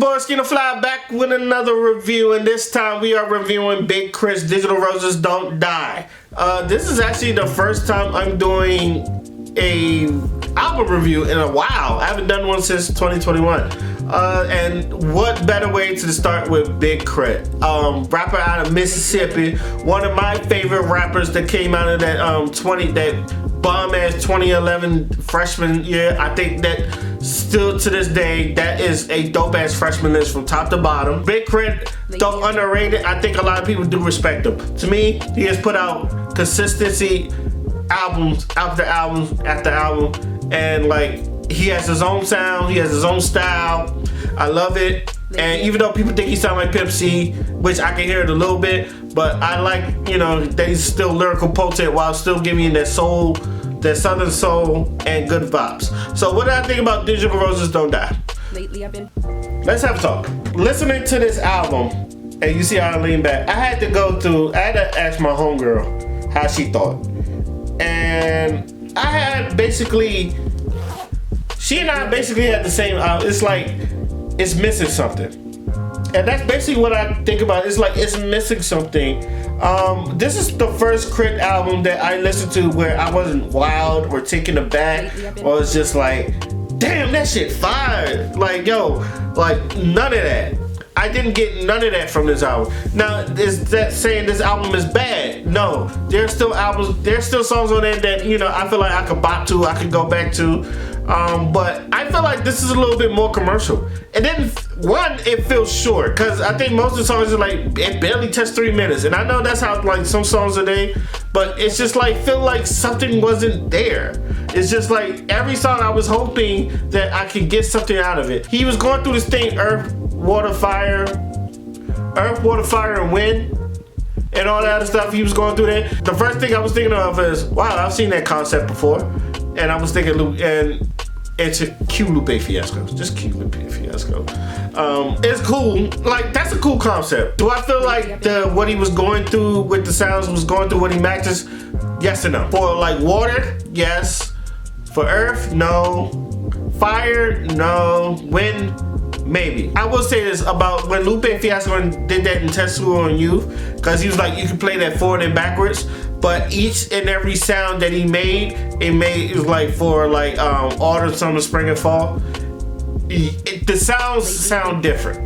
boy Oscino Fly back with another review, and this time we are reviewing Big K.R.I.T's Digital Roses Don't Die. This is actually the first time I'm doing a album review in a while. I haven't done one since 2021. And what better way to start with Big K.R.I.T, rapper out of Mississippi, one of my favorite rappers that came out of that bomb ass 2011 freshman year. I think that still to this day, that is a dope ass freshman list from top to bottom. Big K.R.I.T, though underrated, I think a lot of people do respect him. To me, he has put out consistency, albums after album after album, and like he has his own sound, he has his own style. I love it. And even though people think he sounds like Pimp C, which I can hear it a little bit, but I like, you know, that he's still lyrical potent while still giving you that soul, that southern soul, and good vibes. So what do I think about Digital Roses Don't Die? Let's have a talk. Listening to this album, and you see how I lean back, I had to ask my homegirl how she thought. And I had she and I basically had the same, it's like, it's missing something. And that's basically what I think about. It's like, it's missing something. This is the first K.R.I.T album that I listened to where I wasn't wild or taken aback, or it's just like, damn, that shit fire. Like, yo, like none of that. I didn't get none of that from this album. Now, is that saying this album is bad? No, there's still songs on there that, you know, I feel like I could bop to, I could go back to. But I feel like this is a little bit more commercial. And then, one, it feels short, because I think most of the songs are like, it barely touched 3 minutes. And I know that's how like some songs are there, but it's just like, feel like something wasn't there. It's just like, every song I was hoping that I could get something out of it. He was going through this thing, Earth, Water, Fire, and Wind, and all that other stuff. He was going through that. The first thing I was thinking of is, wow, I've seen that concept before. And I was thinking, it's Q Lupe Fiasco. Just Q Lupe Fiasco. It's cool. Like, that's a cool concept. Do I feel like what he was going through with the sounds was going through what he matches? Yes and no. For like water, yes. For earth, no. Fire, no. Wind, maybe. I will say this about when Lupe Fiasco did that in Tetsuo on Youth, because he was like, you can play that forward and backwards, but each and every sound that he made, it was like for like autumn, summer, spring, and fall. The sounds sound different.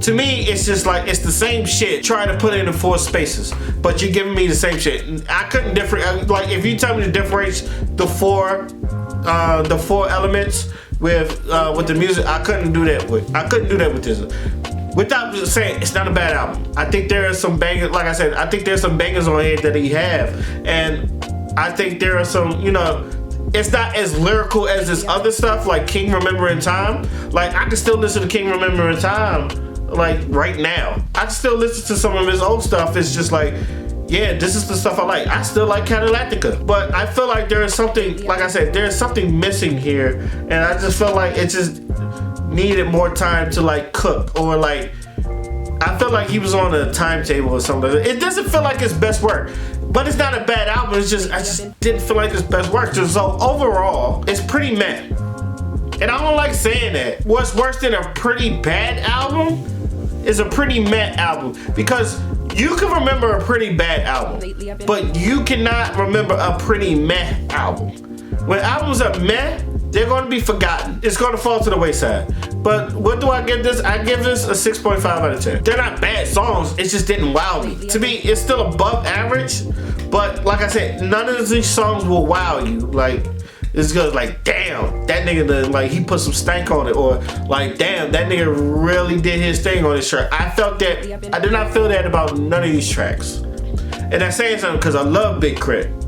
To me, it's just like, it's the same shit trying to put it in 4 spaces, but you're giving me the same shit. I couldn't differentiate. Like, if you tell me to differentiate the four elements with the music, I couldn't do that with this. Without saying it's not a bad album. I think there are some bangers, like I said, I think there's some bangers on here that he have. And I think there are some, you know, it's not as lyrical as this other stuff, like King Remembering Time. Like, I can still listen to King Remembering Time, like, right now. I can still listen to some of his old stuff. It's just like, yeah, this is the stuff I like. I still like K.R.I.T, but I feel like there is something, like I said, there's something missing here. And I just feel like it just needed more time to like cook, or like, I feel like he was on a timetable or something. It doesn't feel like his best work, but it's not a bad album. It's just, I just didn't feel like his best work. So overall, it's pretty meh. And I don't like saying that. What's worse than a pretty bad album is a pretty meh album, because you can remember a pretty bad album, but you cannot remember a pretty meh album. When albums are meh, they're going to be forgotten. It's going to fall to the wayside. But what do I give this? I give this a 6.5 out of 10. They're not bad songs. It just didn't wow me. To me, it's still above average. But like I said, none of these songs will wow you. Like, it's good. Like, damn, that nigga, like, he put some stank on it. Or like, damn, that nigga really did his thing on this track. I felt that. I did not feel that about none of these tracks. And that's saying something, because I love Big K.R.I.T.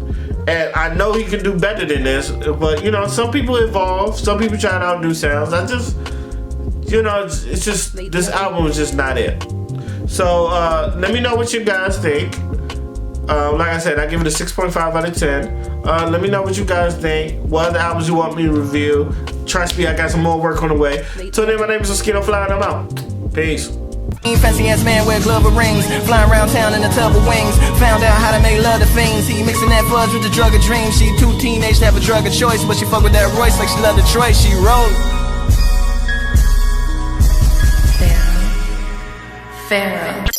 And I know he can do better than this, but you know, some people evolve, some people try to outdo sounds. I just, you know, it's just, this album is just not it. So let me know what you guys think. Like I said, I give it a 6.5 out of 10. Let me know what you guys think. What other albums you want me to review. Trust me, I got some more work on the way. Till then, my name is Oscino Fly, and I'm out. Peace. Fancy ass man wear glove of rings, flying around town in a tub of wings. Found out how to make love to fiends. He mixing that fudge with the drug of dreams. She too teenage to have a drug of choice, but she fuck with that Royce like she love Detroit. She rollin'. Pharaoh.